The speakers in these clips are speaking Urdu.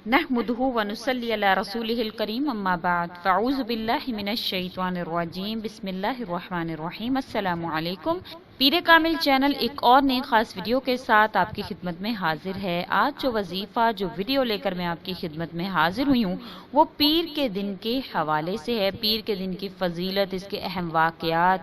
نحمدہ ونصلی علی رسولہ الکریم اما بعد فاعوذ باللہ من الشیطان الرجیم بسم اللہ الرحمن الرحیم السلام علیکم۔ پیر کامل چینل ایک اور نئی خاص ویڈیو کے ساتھ آپ کی خدمت میں حاضر ہے۔ آج جو وظیفہ جو ویڈیو لے کر میں آپ کی خدمت میں حاضر ہوئی ہوں وہ پیر کے دن کے حوالے سے ہے۔ پیر کے دن کی فضیلت، اس کے اہم واقعات،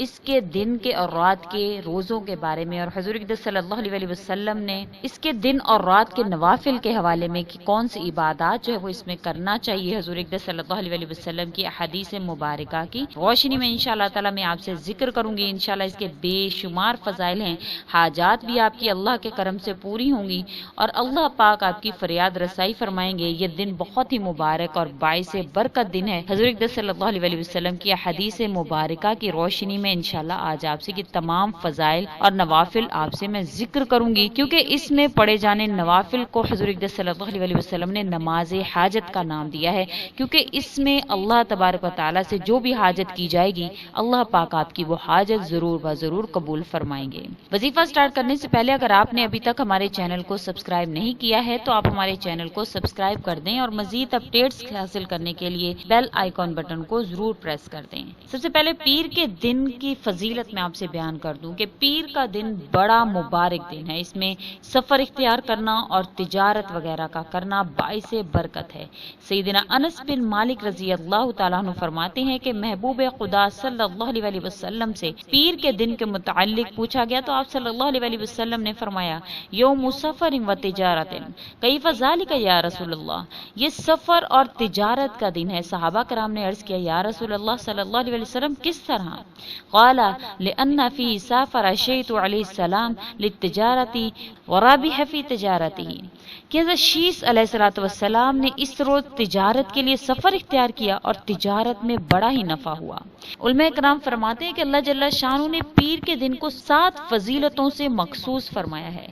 اس کے دن کے اور رات کے روزوں کے بارے میں، اور حضور اقدس صلی اللہ علیہ وسلم نے اس کے دن اور رات کے نوافل کے حوالے میں کہ کون سی عبادات جو ہے وہ اس میں کرنا چاہیے، حضور اقدس صلی اللہ علیہ وسلم کی احادیث مبارکہ کی روشنی میں انشاءاللہ تعالی میں آپ سے ذکر کروں گی۔ انشاءاللہ اس کے بے شمار فضائل ہیں، حاجات بھی آپ کی اللہ کے کرم سے پوری ہوں گی اور اللہ پاک آپ کی فریاد رسائی فرمائیں گے۔ یہ دن بہت ہی مبارک اور باعث برکت دن ہے۔ حضور اقدس صلی اللہ علیہ وسلم کی احادیث مبارکہ کی روشنی میں انشاءاللہ آج آپ سے کی تمام فضائل اور نوافل آپ سے میں ذکر کروں گی، کیونکہ اس میں پڑھے جانے نوافل کو حضور اقدس صلی اللہ علیہ وسلم نے نماز حاجت کا نام دیا ہے، کیونکہ اس میں اللہ تبارک و تعالی سے جو بھی حاجت کی جائے گی اللہ پاک آپ کی وہ حاجت ضرور و ضرور قبول فرمائیں گے۔ وظیفہ سٹارٹ کرنے سے پہلے اگر آپ نے ابھی تک ہمارے چینل کو سبسکرائب نہیں کیا ہے تو آپ ہمارے چینل کو سبسکرائب کر دیں اور مزید اپڈیٹس حاصل کرنے کے لیے بیل آئیکن بٹن کو ضرور پریس کر دیں۔ سب سے پہلے پیر کے دن کی فضیلت میں آپ سے بیان کر دوں کہ پیر کا دن بڑا مبارک دن ہے۔ اس میں سفر اختیار کرنا اور تجارت وغیرہ کا کرنا باعث برکت ہے۔ سیدنا انس بن مالک رضی اللہ تعالیٰ عنہ فرماتے ہیں کہ محبوب خدا صلی اللہ علیہ وسلم سے پیر کے دن کے متعلق پوچھا گیا تو آپ صلی اللہ علیہ وسلم نے فرمایا یوم سفر و تجارت کیف ذالک یا رسول اللہ، یہ سفر اور تجارت کا دن ہے۔ صحابہ کرام نے عرض کیا یا رسول اللہ صلی اللہ علیہ وسلم کس طرح؟ قال لأن فی سافر شیط علیہ السلام للتجارت ورابح فی تجارته، کہ حضرت شیس علیہ السلام نے اس روز تجارت کے لیے سفر اختیار کیا اور تجارت میں بڑا ہی نفع ہوا۔ علماء کرام فرماتے ہیں کہ اللہ جل شانہ نے پیر کے دن کو 7 فضیلتوں سے مخصوص فرمایا ہے۔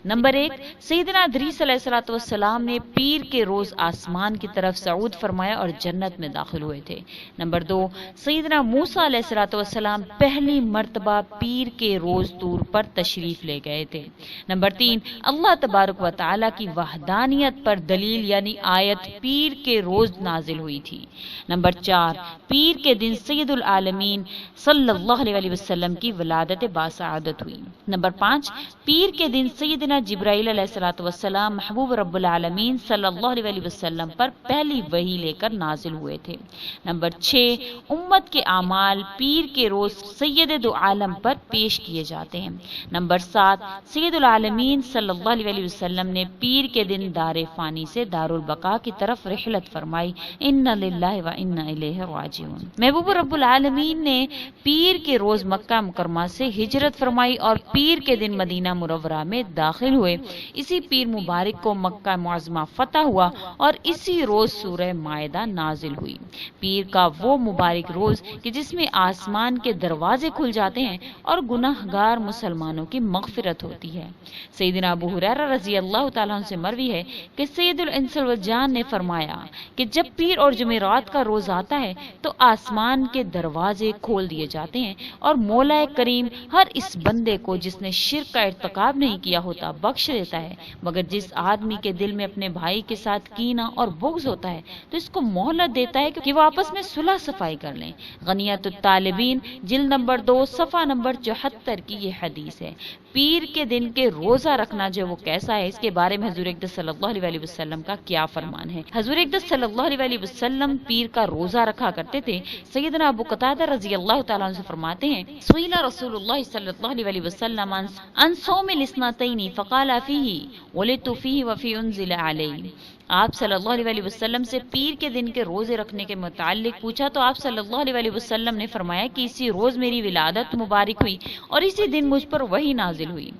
نمبر 1، سیدنا ادریس علیہ السلام نے پیر کے روز آسمان کی طرف صعود فرمایا اور جنت میں داخل ہوئے تھے۔ نمبر 2، سیدنا موسیٰ علیہ السلام پہلی مرتبہ پیر کے روز طور پر تشریف لے گئے تھے۔ نمبر 3، اللہ تبارک و تعالیٰ کی وحدانیت پر دلیل یعنی آیت پیر کے روز نازل ہوئی تھی۔ نمبر 4، پیر کے دن سید العالمین صلی اللہ علیہ وسلم کی ولادت باسعادت ہوئی۔ نمبر 5، پیر کے دن سیدنا جبرائیل علیہ السلام محبوب رب العالمین صلی اللہ علیہ وسلم پر پہلی وحی لے کر نازل ہوئے تھے۔ نمبر 6، امت کے اعمال پیر کے روز سید دو عالم پر پیش کیے جاتے ہیں۔ نمبر 7، سید العالمین صلی اللہ علیہ وسلم نے پیر کے دن دار فانی سے دار البقاء کی طرف رحلت فرمائی، ان للہ و انا الیہ راجعون۔ محبوب رب العالمین نے پیر کے روز مکہ مکرمہ سے ہجرت فرمائی اور پیر کے دن مدینہ منورہ میں داخل ہوئے۔ اسی پیر مبارک کو مکہ معظمہ فتح ہوا اور اسی روز سورہ مائدہ نازل ہوئی۔ پیر کا وہ مبارک روز کہ جس میں آسمان کے دروازے کھل جاتے ہیں اور گناہگار مسلمانوں کی مغفرت ہوتی ہے۔ سیدنا ابو ہریرہ رضی اللہ تعالیٰ عنہ سے مروی ہے کہ سید الانس والجان نے فرمایا کہ جب پیر اور جمعرات کا روز آتا ہے تو آسمان کے دروازے کھول دیے جاتے ہیں اور مولا کریم ہر اس بندے کو جس نے شرک کا ارتکاب نہیں کیا ہوتا بخش دیتا ہے، مگر جس آدمی کے دل میں اپنے بھائی کے ساتھ کینہ اور بغض ہوتا ہے تو اس کو مہلت دیتا ہے کہ وہ آپس میں صلح صفائی کر لیں۔ غنیۃ الطالبین جلد نمبر 2 صفحہ نمبر 74 کی یہ حدیث ہے۔ پیر کے دن کے روزہ رکھنا جو وہ کیسا ہے، اس کے بارے میں حضور اقدس صلی اللہ علیہ وسلم کا کیا فرمان ہے۔ حضور اقدس صلی اللہ علیہ وسلم پیر کا روزہ رکھا کرتے تھے۔ سیدنا ابو قتادہ رضی اللہ تعالیٰ عنہ سے فرماتے ہیں سئل رسول اللہ صلی اللہ علیہ وسلم عن صوم الاثنتین فقال فیہ ولدت فیہ وفی انزل علی، آپ صلی اللہ علیہ وسلم سے پیر کے دن کے روزے رکھنے کے متعلق پوچھا تو آپ صلی اللہ علیہ وسلم نے فرمایا کہ اسی روز میری ولادت مبارک ہوئی اور اسی دن مجھ پر وحی نازل ہوئی۔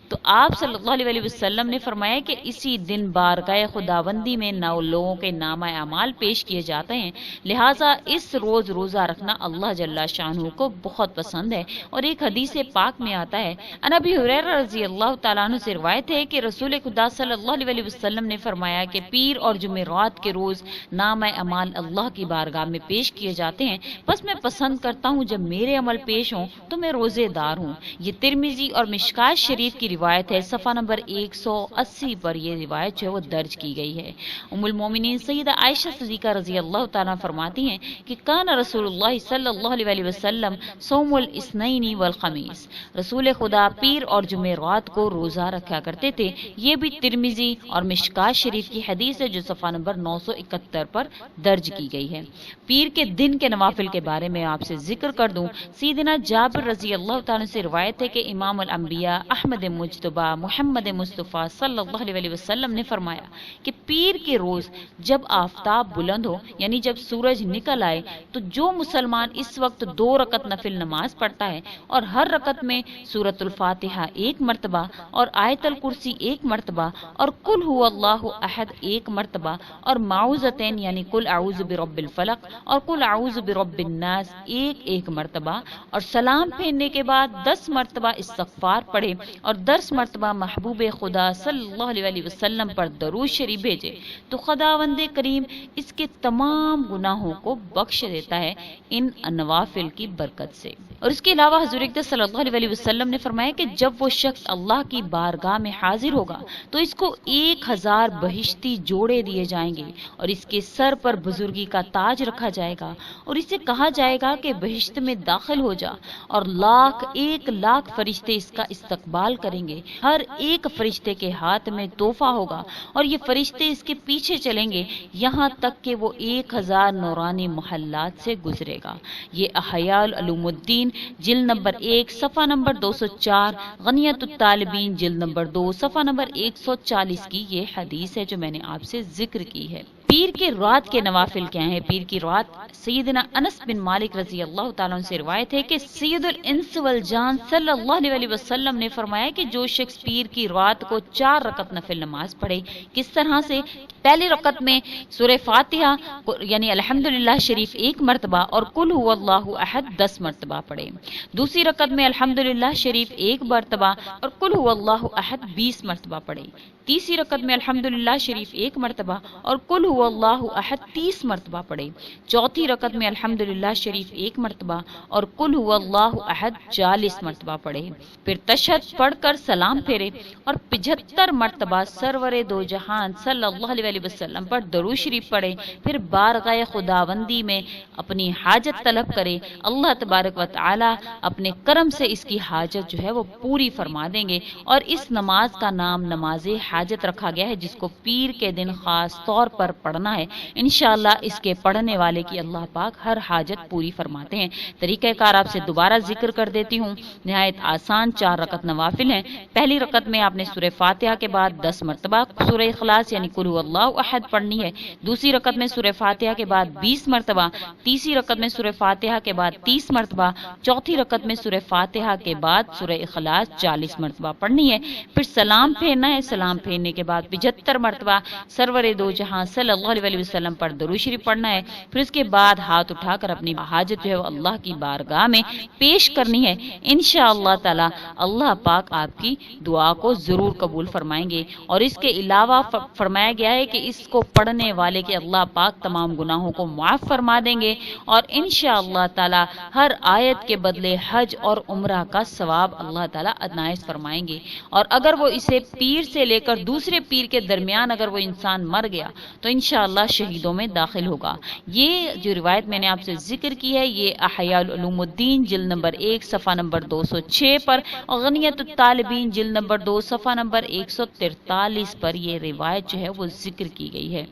تو آپ صلی اللہ علیہ وسلم نے فرمایا کہ اسی دن بارگاہ خداوندی میں 9 لوگوں کے نامہ اعمال پیش کیے جاتے ہیں، لہٰذا اس روز روزہ رکھنا اللہ جل شانہ کو بہت پسند ہے۔ اور ایک حدیث پاک میں آتا ہے، ان ابی ہریرہ رضی اللہ تعالیٰ عنہ سے روایت ہے کہ رسول خدا صلی اللہ علیہ وسلم نے فرمایا کہ پیر پیر اور جمعرات کے روز نام اعمال اللہ کی بارگاہ میں پیش کیے جاتے ہیں، بس میں پسند کرتا ہوں جب میرے عمل پیش ہوں تو میں روزے دار ہوں۔ یہ ترمذی اور مشکات شریف کی روایت ہے، صفحہ نمبر 180 پر یہ روایت جو ہے وہ درج کی گئی ہے۔ ام المومنین سیدہ عائشہ صدیقہ رضی اللہ تعالیٰ فرماتی ہیں کہ کان رسول اللہ صلی اللہ علیہ وسلم صوم الاثنین والخمیس، رسول خدا پیر اور جمعرات کو روزہ رکھا کرتے تھے۔ یہ بھی ترمذی اور مشکات شریف کی حدیث ہے جو صفحہ نمبر 971 پر درج کی گئی ہے۔ پیر کے دن کے نوافل کے بارے میں آپ سے ذکر کر دوں، سیدنا جابر رضی اللہ تعالیٰ سے روایت ہے کہ امام الانبیاء احمد مجتبی محمد مصطفیٰ صلی اللہ علیہ وسلم نے فرمایا کہ پیر کے روز جب آفتاب بلند ہو، یعنی جب سورج نکل آئے، تو جو مسلمان اس وقت 2 رکعت نفل نماز پڑھتا ہے اور ہر رکعت میں سورۃ الفاتحہ 1 مرتبہ اور آیت الکرسی 1 مرتبہ اور قل هو اللہ احد 1 مرتبہ اور معوذتین یعنی قل اعوذ برب الفلق اور قل اعوذ برب الناس 1 مرتبہ اور سلام پھیرنے کے بعد 10 مرتبہ استغفار پڑھے اور 10 مرتبہ محبوب خدا صلی اللہ علیہ وسلم پر درود شریف بھیجے تو خداوند کریم اس کے تمام گناہوں کو بخش دیتا ہے ان نوافل کی برکت سے۔ اور اس کے علاوہ حضور اقدس صلی اللہ علیہ وسلم نے فرمایا کہ جب وہ شخص اللہ کی بارگاہ میں حاضر ہوگا تو اس کو 1000 بہشتی جوڑے دیے جائیں گے اور اس کے سر پر بزرگی کا تاج رکھا جائے گا اور اسے کہا جائے گا کہ بہشت میں داخل ہو جا، اور 1,00,000 فرشتے اس کا استقبال کریں گے۔ ہر ایک فرشتے کے ہاتھ میں تحفہ ہوگا اور یہ فرشتے اس کے پیچھے چلیں گے یہاں تک کہ وہ 1000 نورانی محلات سے گزرے گا۔ یہ احیاء علوم الدین جلد نمبر 1 صفحہ نمبر 204، غنیت الطالبین جلد نمبر 2 صفحہ نمبر 140 کی یہ حدیث ہے جو میں نے آپ سے ذکر کی ہے۔ پیر کے رات کے نوافل کیا ہیں؟ پیر کی رات سیدنا انس بن مالک رضی اللہ تعالیٰ عنہ سے روایت ہے کہ سید الانس والجان صلی اللہ علیہ وسلم نے فرمایا کہ جو شخص پیر کی رات کو 4 رکعت نفل نماز پڑھے، کس طرح سے؟ پہلی رکعت میں سورہ فاتحہ یعنی الحمدللہ شریف 1 مرتبہ اور قل هو اللہ احد 10 مرتبہ پڑھے، دوسری رکعت میں الحمدللہ شریف 1 مرتبہ اور قل هو اللہ احد 20 مرتبہ پڑھے، تیسری رکعت میں الحمدللہ شریف 1 مرتبہ اور قل هو اللہ احد 30 مرتبہ پڑھے، چوتھی رکعت میں الحمدللہ شریف 1 مرتبہ اور قل هو اللہ احد 40 مرتبہ پڑھے، پھر تشہد پڑھ کر سلام پھیرے اور 75 مرتبہ سرور دو جہان صلی اللہ علیہ وسلم پر درود شریف پڑھے، پھر بارگاہ خداوندی میں اپنی حاجت طلب کرے، اللہ تبارک و تعالی اپنے کرم سے اس کی حاجت جو ہے وہ پوری فرما دیں گے۔ اور اس نماز کا نام نماز حاجت رکھا گیا ہے جس کو پیر کے دن خاص طور پر پڑھنا ہے، انشاءاللہ اس کے پڑھنے والے کی اللہ پاک ہر حاجت پوری فرماتے ہیں۔ طریقہ کار آپ سے دوبارہ ذکر کر دیتی ہوں، نہایت آسان 4 رکعت نوافل ہیں۔ پہلی رکعت میں آپ نے سورہ فاتحہ کے بعد 10 مرتبہ سورہ اخلاص یعنی قل هو اللہ احد پڑھنی ہے، دوسری رکعت میں سورہ فاتحہ کے بعد 20 مرتبہ، تیسری رکعت میں سورہ فاتحہ کے بعد 30 مرتبہ، چوتھی رکعت میں سورہ فاتحہ کے بعد سورہ اخلاص 40 مرتبہ پڑھنی ہے، پھر سلام پھیرنا ہے، سلام پھیرنے کے بعد 75 مرتبہ سرور دو جہاں صلی اللہ علیہ وسلم پر درود شریف پڑھنا ہے، پھر اس کے بعد ہاتھ اٹھا کر اپنی حاجت جو ہے وہ اللہ کی بارگاہ میں پیش کرنی ہے۔ انشاءاللہ تعالی اللہ پاک آپ کی دعا کو ضرور قبول فرمائیں گے۔ اور اس کے علاوہ فرمایا گیا ہے کہ اس کو پڑھنے والے کے اللہ پاک تمام گناہوں کو معاف فرما دیں گے اور انشاءاللہ تعالی ہر آیت کے بدلے حج اور عمرہ کا ثواب اللہ تعالی عنایت فرمائیں گے۔ اور اگر وہ اسے پیر سے لے کر دوسرے پیر کے درمیان اگر وہ انسان مر گیا تو انشاءاللہ شہیدوں میں داخل ہوگا۔ یہ جو روایت میں نے آپ سے ذکر کی ہے یہ احیاء علوم الدین جلد نمبر 1 صفحہ نمبر 206 پر اور غنیت الطالبین جلد نمبر 2 صفحہ نمبر 143 پر یہ روایت جو ہے وہ ذکر کی گئی ہے۔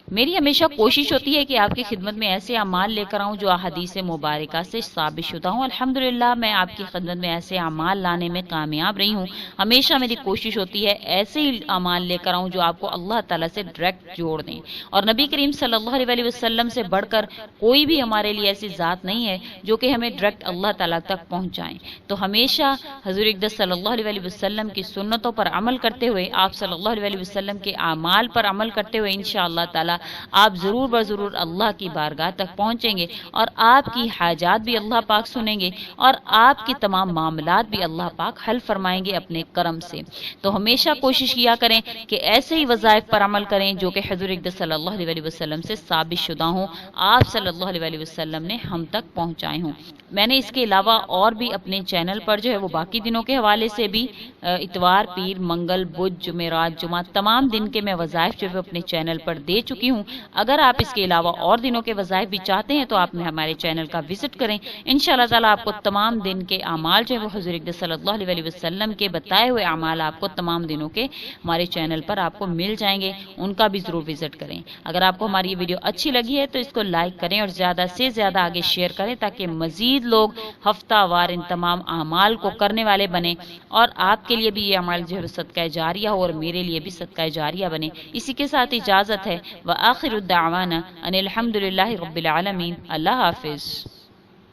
میری ہمیشہ کوشش ہوتی ہے کہ آپ کی خدمت میں ایسے اعمال لے کر آؤں جو احادیث مبارکہ سے ثابت شدہ ہوں۔ الحمدللہ میں آپ کی خدمت میں ایسے اعمال لانے میں کامیاب رہی ہوں۔ ہمیشہ میری کوشش ہوتی ہے ایسے ہی اعمال لے کر آؤں جو آپ کو اللہ تعالیٰ سے ڈائریکٹ جوڑ دیں، اور نبی کریم صلی اللہ علیہ وسلم سے بڑھ کر کوئی بھی ہمارے لیے ایسی ذات نہیں ہے جو کہ ہمیں ڈائریکٹ اللہ تعالیٰ تک پہنچائیں۔ تو ہمیشہ حضور اقدس صلی اللہ علیہ وسلم کی سنتوں پر عمل کرتے ہوئے، آپ صلی اللہ علیہ وسلم کے اعمال پر عمل کرتے ہوئے انشاءاللہ تعالیٰ آپ ضرور بضرور اللہ کی بارگاہ تک پہنچیں گے اور آپ کی حاجات بھی اللہ پاک سنیں گے اور آپ کی تمام معاملات بھی اللہ پاک حل فرمائیں گے اپنے کرم سے۔ تو ہمیشہ کوشش کیا کریں کہ ایسے ہی وظائف پر عمل کریں جو کہ حضور اقدس صلی اللہ علیہ وسلم سے ثابت شدہ ہوں، آپ صلی اللہ علیہ وسلم نے ہم تک پہنچائے ہوں۔ میں نے اس کے علاوہ اور بھی اپنے چینل پر جو ہے وہ باقی دنوں کے حوالے سے بھی اتوار، پیر، منگل، بدھ، جمعرات، جمعہ تمام دن کے میں وظائف جو ہے اپنے چینل پر دے چکی ہوں۔ اگر آپ اس کے علاوہ اور دنوں کے وظائف بھی چاہتے ہیں تو آپ ہمارے چینل کا وزٹ کریں، انشاءاللہ تعالی آپ کو تمام دن کے اعمال جو ہے وہ حضور اقدس صلی اللہ علیہ وسلم کے بتائے ہوئے اعمال آپ کو تمام دنوں کے ہمارے چینل پر آپ کو مل جائیں گے، ان کا بھی ضرور وزٹ کریں۔ اگر آپ کو ہماری یہ ویڈیو اچھی لگی ہے تو اس کو لائک کریں اور زیادہ سے زیادہ آگے شیئر کریں تاکہ مزید لوگ ہفتہ وار ان تمام اعمال کو کرنے والے بنے اور آپ کے لیے بھی یہ عمل جو ہے صدقہ جاریہ ہو اور میرے لیے بھی صدقہ جاریہ بنے۔ اسی کے ساتھ اجازت ہے، وآخر الدعوانا ان الحمد للہ رب العالمین۔ اللہ حافظ۔